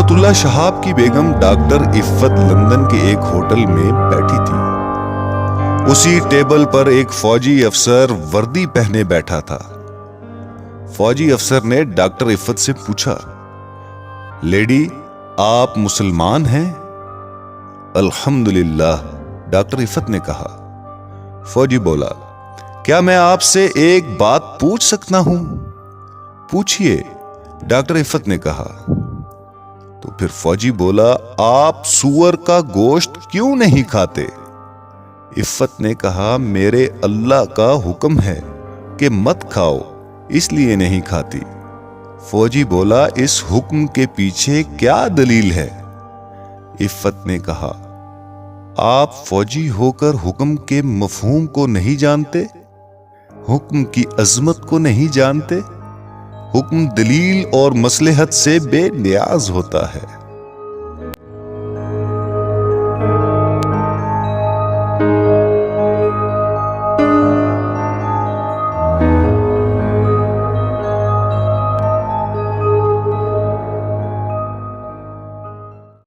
हिम्मतुल्लाह शहाब की बेगम doctor इफ़्फ़त London के एक होटल में बैठी थी। उसी टेबल पर एक फौजी अफसर वर्दी पहने बैठा था। फौजी अफसर ने डॉक्टर इफ़्फ़त से पूछा, लेडी, आप मुसलमान हैं? अल्हम्दुलिल्लाह, डॉक्टर इफ़्फ़त ने कहा। फौजी बोला, क्या मैं आपसे एक बात पूछ सकता हूं? पूछिए, डॉक्टर इफ़्फ़त ने कहा। तो फिर फौजी बोला, आप सूअर का गोश्त क्यों नहीं खाते? इफ़्फ़त ने कहा, मेरे अल्लाह का हुक्म है कि मत खाओ, इसलिए नहीं खाती। फौजी बोला, इस हुक्म के पीछे क्या दलील है? इफ़्फ़त ने कहा, आप फौजी होकर हुक्म के मफहूम को नहीं जानते, हुक्म की अजमत को नहीं जानते। हुक्म दलील और मसलहत से बेनियाज होता है।